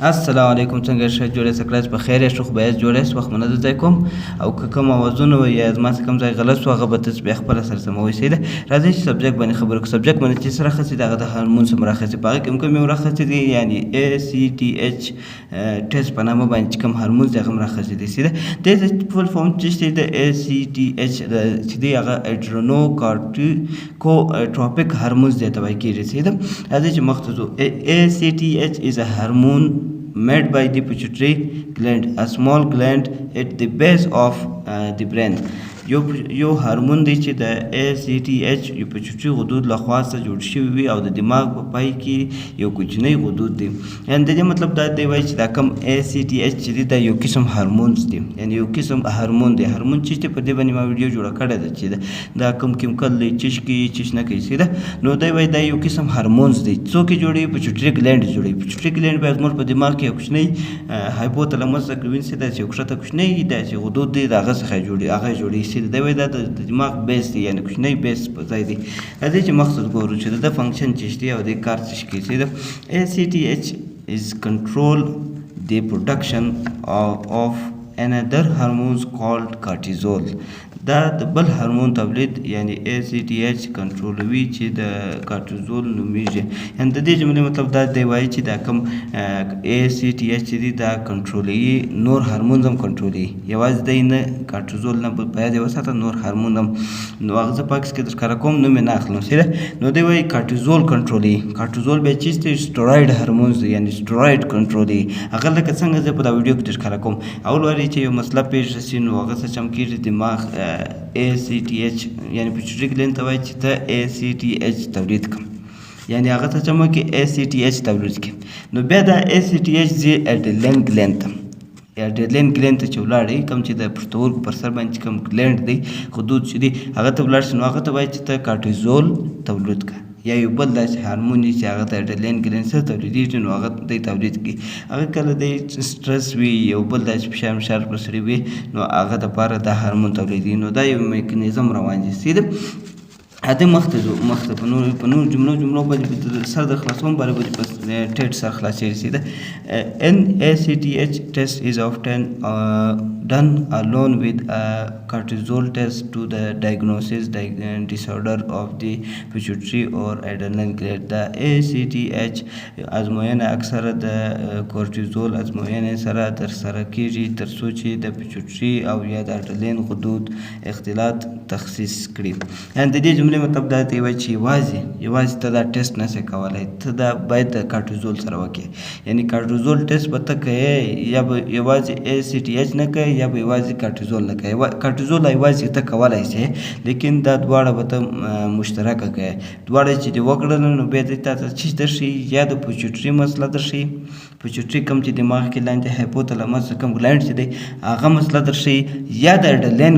السلام علیکم، څنګه ښه جوړې سکراچ په خیر یې، ښه خو به یې جوړې وخت منظم ځای کوم او که کوم اوازونه وي یا زما څه کوم ځای غلط شو هغه به تاسو بیا خپله سره سموئ. صحیح ده. راځئ چې سبجیکټ باندې خبرې وکړو. سبجیکټ باندې چې څه راخڅي د هغه د هارمون څه راخڅي، په هغه کې کوم یو راخڅي دي، یعنې ACTH ټیسټ په نامه باندې چې کوم هارمون دی هغه هم راخڅي دي. صحیح ده. د فول فارم چې د ACTH چې دی هغه adrenocorticotropic هارمونز دی ته وایي کېږي. صحیح ده. راځئ چې مخ ته ځو. ACTH is a hormone made by the pituitary gland, a small gland at the base of the brain. یو هارمون دی چې د ACTH یو پچوټري غدود لخوا څخه جوړ شوی وي او د دماغ په پای کې یو کوچنی غدود دی. یعنې د دې مطلب دا دی وایي چې دا کوم ACTH چې دی دا یو قسم هارمونز دی، یعنې یو قسم هارمون دی. هارمون چې دی په دې باندې ما ویډیو جوړه کړې ده چې دا کوم کیمیکل دی، چش کوي چش نه کوي. صحیح ده. نو دی وایي دا یو قسم هارمونز دی. څوک یې جوړوي؟ پچوټري ګلینډ جوړوي. پچوټري ګلینډ بیا زموږ په دماغ کې یو کوچنی هایپوتلاموس اکروینس دی، داسې یو کښته کوچنی داسې غدود دی، د هغه څخه هغه جوړوي. دی وایي دا د دماغ بیس دی، یعنې کوچنی بیس په ځای دی. راځئ چې مقصد ګورو چې د فنکشن څه دی او د کار څه کوي. صحیح ده. ACTH is control the production of another hormone called cortisol. دا د بل هارمون تولید یعنی ACTH کنټرولوي چې د کارټیزول نومیږي. یعنې د دې جملې مطلب دا دی وایي چې دا کوم ACTH چې دی دا کنټرولوي، نور هارمونز هم کنټرولوي، یوازې دی نه کارټیزول نه، په یاد یې وساته نور هارمون هم. نو هغه زه پاکس کې درښکاره کوم، نوم یې نه اخلم. صحیح ده. نو دی وایي کارټیزول کنټرولوي. کارټیزول بیا چیز دی؟ سټروید هارمونز دی، یعنې سټروید کنټرولوي. هغه لکه څنګه زه په دا ویډیو کې درښکاره کوم. اول واري چې یو مسله پیښ شي نو هغه څه چم کېږي، دماغ ACTH یعنې پچوټري ګلینډ ته وایي چې ته ACTH تولید کړه، یعنې هغه ته چم وکړي ACTH تولید کړي. نو بیا دا ACTH ځي اډرینل ګلینډ ته. اډرینل ګلینډ ته چې ولاړی، کوم چې د پښتورګو پر سر باندې کوم ګلینډ دی، خدود چې دی، هغه ته ولاړ شي، نو هغه ته وایي چې ته کارټیزول تولید کړه. یا یو بل داسې هارمون دی چې هغه ته اډرینل ګلینډ سره تولیدېږي، نو هغه دی تولید کړي. هغه کله دی سټرس وي، یو بل داسې فشار پر سړي وي، نو هغه دپاره دا هارمون تولیدېږي. نو دا یو میکانیزم روان دی. صحیح ده. هدې مخته ځو، مخته په نورو جملو باندې سر در خلاصوم، باندې به په ټیټ سر خلاصېږي. صحیح ده. ACTH test is often done alone with a cortisol test to the diagnosis disorder of the pituitary or adrenal gland. The ACTH ازموینه اکثره د کورټیزول ازموینې سره ترسره کېږي تر څو چې د پچوټري او یا د اډرینل غدود اختلاط تخصیص کړي. یعنې د دې جملې مطلب دا دی وایي چې یوازې ته دا ټیسټ نشې کولی، ته دا باید د کارټیزول سره وکړې. یعنې کارټیزول ټیسټ به ته کوې، یا به یوازې ACTH نه کوې، یا به یوازې کارټیزول نه کوې. کارټیزول یوازې ته کولی شې، لیکن دا دواړه به ته مشترکه کوې. دواړه چې دې وکړل نو بیا دې تا ته څه درښي؟ یا د پچوټري مسله درښي، پچوټري کوم چې دماغ کې لاندې هایپوتلاموس کوم ګلینډ چې دی هغه مسله درښي، یا د اډرینل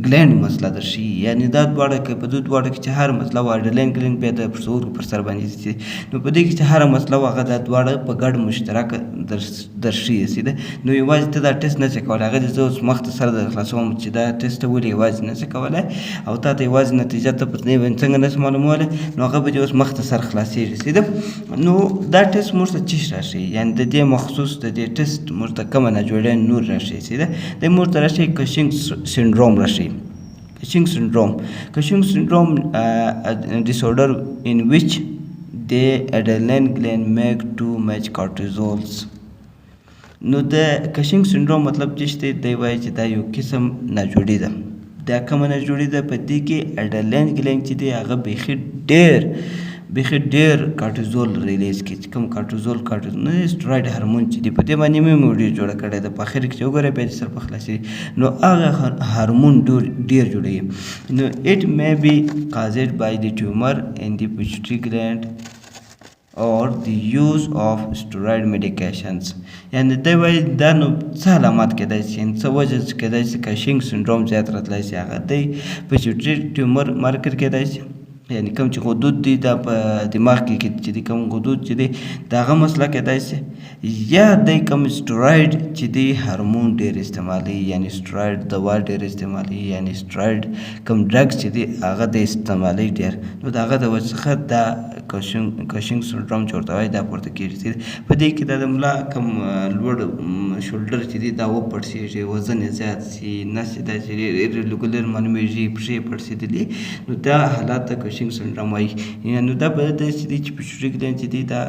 ګلینډ مسله درښي. یعنې دا دواړه که په دې دواړو کې چې هر مسله وه، اډرینل ګلینډ بیا د پښتورګو پر سر باندې دي، نو په دې کې چې هره مسله وه هغه دا دواړه په ګډ مشترکه درښي. ده. نو یوازې ته دا ټیسټ نشې کولی. هغه دې زه اوس مخته سره در خلاصوم چې دا ټیسټ ته ولې یوازې نشې کولی او تا ته یوازې نتیجه ته په دې باندې څنګه نشې معلومولی، نو هغه به دې اوس مخته سر خلاصېږي. صحیح ده. نو دا ټیسټ موږ ته څه شي راښيي؟ یعنې د دې مخصوص د دې ټیسټ موږ ته کومه ناجوړی نور راښيي. صحیح ده. دی موږ ته راښيي کشنګ سنډروم راښيي. Cushing syndrome disorder in which the adrenal gland make too much cortisols. نو د کشنګ سنډروم مطلب چې دی وایي چې دا یو قسم ناجوړي ده. دا کومه ناجوړي ده؟ په دې کې اډرینل ګلینډ چې دی هغه بیخي ډېر کارټیزول ریلیز کوي. چې کوم کارټیزول نه سټروید هارمون چې دی، په دې باندې مې ویډیو جوړه کړې ده، په اخر کې چې وګورئ بیا سر په خلاصېږي. نو هغه هارمون ډېر جوړوي. نو it may be caused by the tumor in the pituitary gland or the use of steroid medications. یعنې دی وایي دا نو څه علامات کېدای شي، څه وجه کېدای شي کشنګ سنډروم زیات راتلی شي؟ هغه دی پچوټري ټیومر مارکر کېدای شي، یعنی کوم چې غدود دي دا په دماغ کې چې دي کوم غدود چې دي د هغه مسله کېدای سي یا دی کوم سټراید چې دی هارمون ډېر استعمالوي یعنی سټراید دوا ډېر استعمالوي یعنی سټراید کوم ډرګس چې دی هغه د استعمالوي ډېر نو د هغه د وجې څخه دا کشنګ سنډروم چې ورته وایي دا پورته کېږي په دې کې دا د ملا کوم لوړ شولډر چې دی دا وپړسېږي وزن یې زیات سي نس یې داسې ریګولر معلومېږي پښې پړسېدلي نو دا حالات د کشنګ سنډروم وایي نو دا به داسې دی چې پیچوټري ګلینډ چې دی دا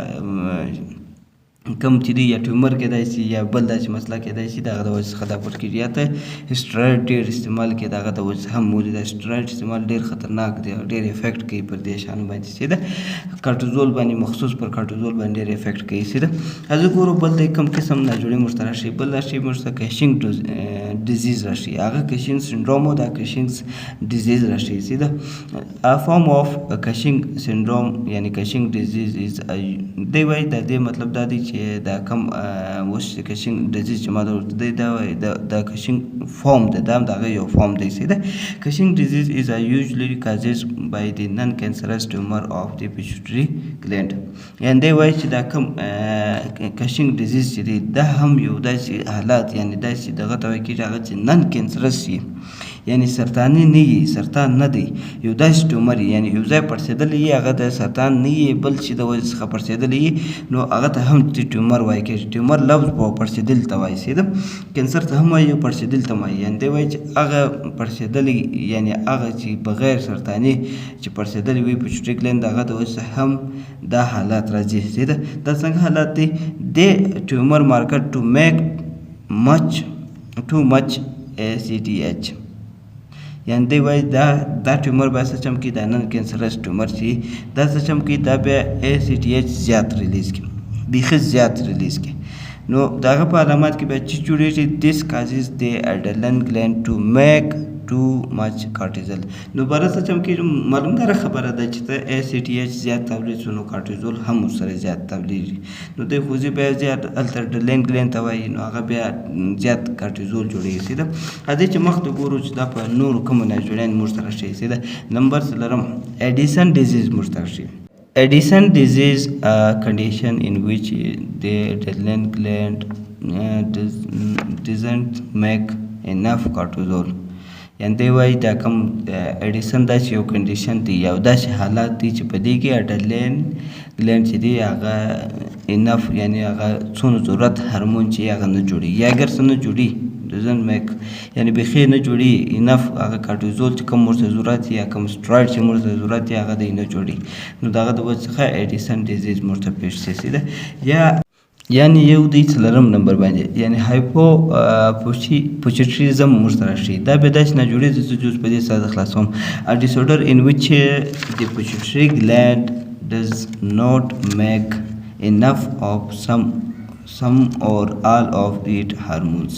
کم چې دی یا ټیومر کېدای سي یا بل داسې مسله کېدای سي د هغه د وجې څخه دا پورته کېږي یا ته سټراید ډېر استعمال کړي د هغه د وجې هم مولي دا سټراید استعمال ډېر خطرناک دی ډېر افیکټ کوي پر دې شیانو باندې چې ده کارټیزول باندې مخصوص پر کارټیزول باندې ډېر افیکټ کوي چې ده زه ګورو بل د کوم قسم ناجوړي موږ ته راشي بل راشي موږ ته کشنګ ډیزیز راشي هغه کشنګ سنډروم او دا کشنګ ډیزیز راشي چې ده ا فارم اف کشنګ سنډروم یعنی کشنګ ډیزیز از دی وایي د دې مطلب دا دی چې دا کم اوس کشنګ ډیزیز چې ما درته دی دا وایي دا کشنګ فارم دی دا هم د هغه یو فارم دی چې ده کشنګ ډیزیز از usually caused by the non-cancerous tumor of the pituitary gland یعنی دی وایي چې دا کم کشنګ ډیزیز چې دی دا هم یو داسې حالات یعنی داسې دغه ته وایي کېږي هغه چې نن کینسرس وي یعنی سرطاني نه وي سرطان نه دی یو داسې ټیومر یعنی یو ځای پړسېدلی وي هغه د سرطان نه وي بل چې د وجې څخه پړسېدلی وي نو هغه ته هم ټیومر وایي کېږي ټیومر لفظ په پړسېدل ته وایي سیده کینسر ته هم وایي پړسېدل ته وایي یعنی دی وایي چې هغه پړسېدلی یعنی هغه چې بغیر سرطاني چې پړسېدلی وي پیچوټري ګلینډ د هغه د وجې څخه هم دا حالات راځي سیده دا څنګه حالات دی د ټیومر مارکر ټو میک too much acth یعنی دی وایي دا ټیومر به څه چمکي دا نن کینسرس ټیومر چې دا څه چمکي دا بیا acth زیات ریلیز کړي بیخي زیات ریلیز کړي نو د هغه په علامات کې بیا چې جوړېږي this causes the adrenal gland to make too much cortisol نو بره څه چمکېږي معلوم داره خبره ده چې ته acth زیات تولید شو نو کارټیزول هم ورسره زیات تولیدېږي نو دی خو زه بیا زیات هلته ډلین ګلینډ ته وایي نو هغه بیا زیات کارټیزول جوړېږي سیده راځئ چې مخکې ګورو چې دا په نورو کومو ناجوړیانو موږ ته راشي سیده نمبر څلورم اډیسن ډیزیز موږ ته راشي Addison disease a condition in which the adrenal gland doesn't make enough cortisol یعنی دی وایي دا کوم اډیسن داسې یو کنډیشن دی یو داسې حالات دی چې په دې کې اډرنل ګلینډ چې دی هغه انف یعنی هغه څونه ضرورت هارمون چې هغه نه جوړي یا اگر څه نه جوړي doesn't make یعنی بیخي نه جوړي انف هغه کارټیزول چې کوم ورته ضرورت یا کوم سټراید چې ورته ضرورت یا هغه دی نه جوړي نو دغه د وجې څخه اډیسن ډیزیز ورته پیښ شي ده یا یعنی یو دی څلورم نمبر باندې یعنی hypopituitarism موږ ته راشي دا به داسې ناجوړي د جوز په دې سره خلاصوم a disorder in which the pituitary gland does not make enough of some or all of its hormones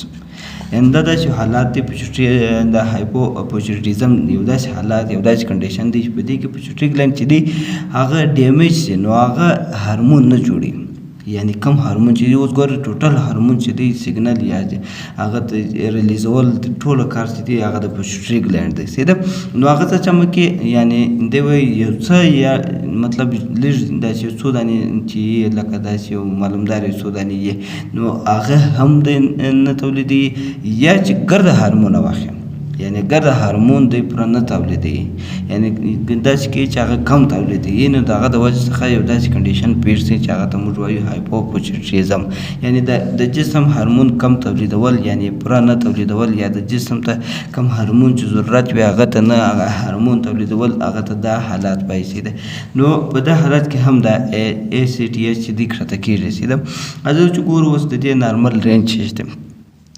یعنی دا داسې حالات دی پیچوټري د هایپوپیچوټریزم یو داسې حالات یو داسې کنډیشن دی چې په دې کې پیچوټري ګلینډ چې دی هغه ډیمیج شي نو هغه هارمون نه جوړي یعنی کم هارمون چې دی اوس ګوره ټوټل هارمون چې دی سیګنل یا هغه ریلیزول ټوله کار چې دی هغه د پیچوټري ګلینډ دی سیده نو هغه څه چمکي یعنی دی وایي یو څه یا مطلب لږ داسې یو څو دانې چې لکه داسې یو معلومدار یو څو دانې یې نو هغه هم د نه تولیدوي یا چې ګرده هارمونه واخلي یعنی ګرد هارمون دی پوره نه تولیدوي یعنی داسې کې چې هغه کم تولیدوي نو د هغه د وجې څخه یو داسې کنډیشن پیښ شي چې هغه ته موږ وایو هایپوپیچوټریزم یعنی د جسم هارمون کم تولیدول یعنی پوره نه تولیدول یا د جسم ته کم هارمون چې ضرورت وي هغه ته نه هغه هارمون تولیدول هغه ته دا حالات پیښ دي نو په دا حالت کې هم د acth چې دی کښته کېږي سیده زه چې ګورو اوس د دې نارمل رینج شته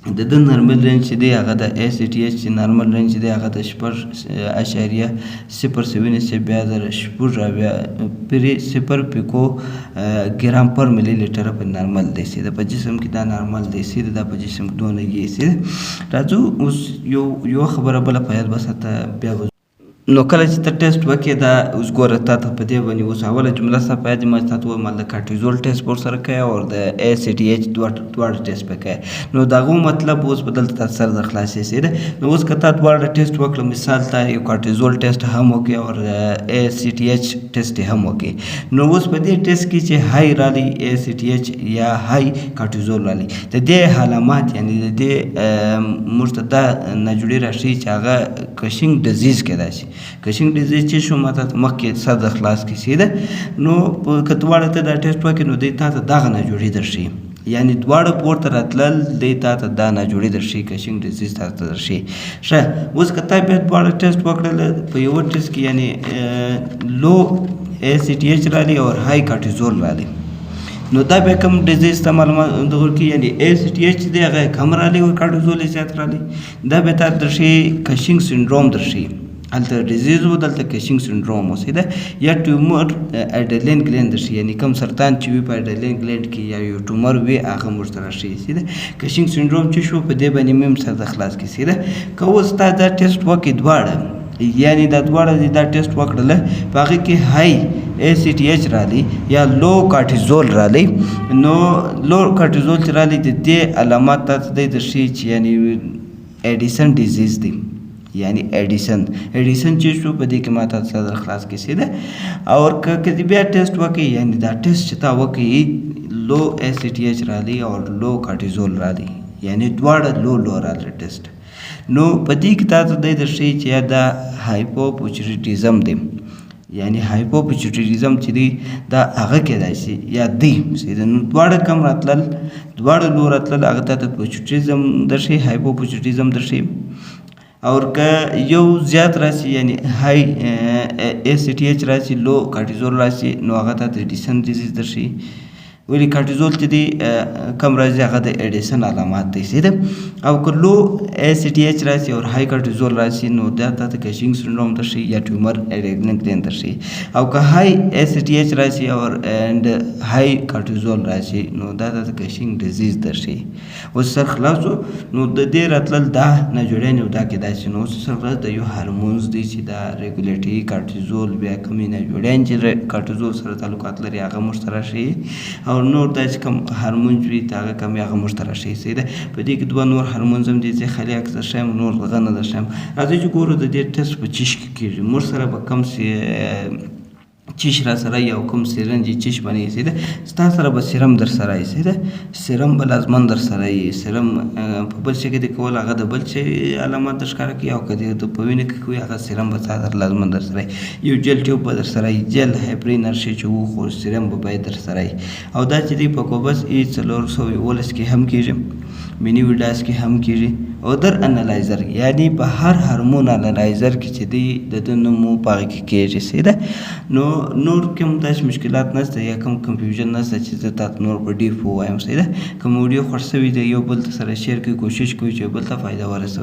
د ده نارمل رینج چې دی هغه د acth چې نارمل رینج دی هغه د 0.07 بیا د 0.0 پیکو ګرام پر ملي لیټر په نارمل دی سیده په جسم کې دا نارمل دی سیده دا په جسم کې دونه یې سیده راځو اوس یو خبره بله په یاد وساته بیا نو کله چې ته ټیسټ وکړې دا اوس ګوره تا ته په دې باندې اوس اوله جمله ستا په یاد ما تا ته وویل د کارټیزول ټیسټ به ورسره کوې او د ACTH دواړه ټیسټ به کوې. نو د هغو مطلب اوس به دلته تا سره د خلاصې سي ده. نو اوس که تا دواړه ټیسټ وکړه مثال ته یو کارټیزول ټیسټ هم وکړې او ACTH ټیسټ هم وکړې. نو اوس په دې ټیسټ کې چې های رالی ACTH یا های کارټیزول رالی د دې علامات یعنی د دې موږ ته دا ناجوړي راشي چې هغه کشینګ ډزیز کیدای شي. کشینګ ډیزیز چې شو ماته مخکې سر د خلاص کې سي ده. نو که دواړه ته دا ټیسټ وکړې نو دوی تا ته دغه ناجوړي درشي یعنی دواړه پورته راتلل دی تا ته دا ناجوړي درشي کشینګ ډیزیز تا ته درشي. ښه اوس که تا بیا دواړه ټیسټ وکړل په یوه ټیسټ کې یعنی لو ACTH رالی او های کارټیزول رالی نو دا بیا کوم ډیزیز ته معلومات ورکوي یعنی ACTH دی هغه کم رالی او کارټیزول یې زیات رالی دا بیا تا درشي کشینګ سنډروم درشي. هلته ډیزیز و دلته کشینګ سنډروم اوسي ده یا ټیومر اډرینل ګلند درشي یعنی کم سرطان چې وي په اډرینل ګلند کې یا یو ټیومر وي هغه موږ ته راشي سي ده. کشینګ سنډروم چې شو په دې باندې مې هم سر د خلاص کې سي ده. که اوس تا دا ټیسټ وکړې دواړه یعنی دا دواړه دا ټیسټ وکړله په هغې کې های ACTH رالی یا لو کارټیزول رالی نو لو کارټیزول چې رالی د دې علامات تا ته دی درشي چې یعنی اډیسن ډیزیز دی یعنی اډیسن چې شو په دې کې ما ته سره خلاص کې سي ده. او که بیا ټیسټ وکړي یعنی دا ټیسټ چې تا وکړي لو ACTH رالی او لو کارټیزول رالی یعنی دواړه لو رالی ټیسټ نو په دې کې تا ته دی درشي چې یا دا هایپوپیچوریټیزم دی یعنی هایپوپیچوریټیزم چې دی دا هغه کیدای شي یا دی نو دواړه کم راتلل دواړه لو راتلل هغه ته پیچوریټیزم درشي هایپوپیچوریټیزم درشي. او که یو زیات راشي یعنی های ACTH راشي لو کارټیزول راشي نو هغه ته اډیسن ډیزیز درشي. ولی کارټیزول چې دی کم راځي هغه د اډیسن علامات دی سي ده. او که لو ACTH راشي او های کارټیزول راشي نو دا ته کشینګ سنډروم درشي یا ټیومر اډرینل ګلند درشي. او که های ACTH راشي او اند های کارټیزول راشي نو دا ته کشینګ ډیزیز درشي. اوس سر خلاصو نو د دې راتلل دا ناجوړي نو دا کېدای شي. نو اوس سر خلاص د یو هارمونز دی چې دا ریګولیټري کارټیزول بیا کومې ناجوړي چې کارټیزول سره تعلقات لري هغه موږ ته راشي او نور دا چې کوم هارمون وي هغه کم هغه موږ ته راشي سي ده. په دې کې دوه نور هارمونز هم دي چې خالي اکثر شایم نور دغه نه ده شایم. راځئ چې ګورو د دې ټیسټ په چیش کې کېږي موږ سره به کم چیش را سره یو کوم سیرنج چیش باندې سي ده ستا سره به سیرم در سره یې سي ده سیرم به لازمن در سره یې سیرم په بل شي کې د کول هغه د بل شي علامات در ښکاره کوي او که د په وینه کې کوي هغه سیرم به ستا در لازمن در سره یو جل ټیوب به در سره یې جل هایپرینرشي چې وخو سیرم به باید در سره یې. او دا چې دی په کوبس 411 کې هم کېږي مینی ویډاس کې هم کېږي او در انالایزر یعنی په هر هارمون انالایزر کې چې دی د ده نوم په هغه کې کېږي سي ده. نو نور کوم داسې مشکلات نشته یا کوم کنفیوژن نشته چې زه تاته نور په ډیپ ووایم سي ده. کوم ویډیو خوښ شوي دی یو بل سره شیر کړئ کوشش کوئ چې بل ته فایده ورسوئ.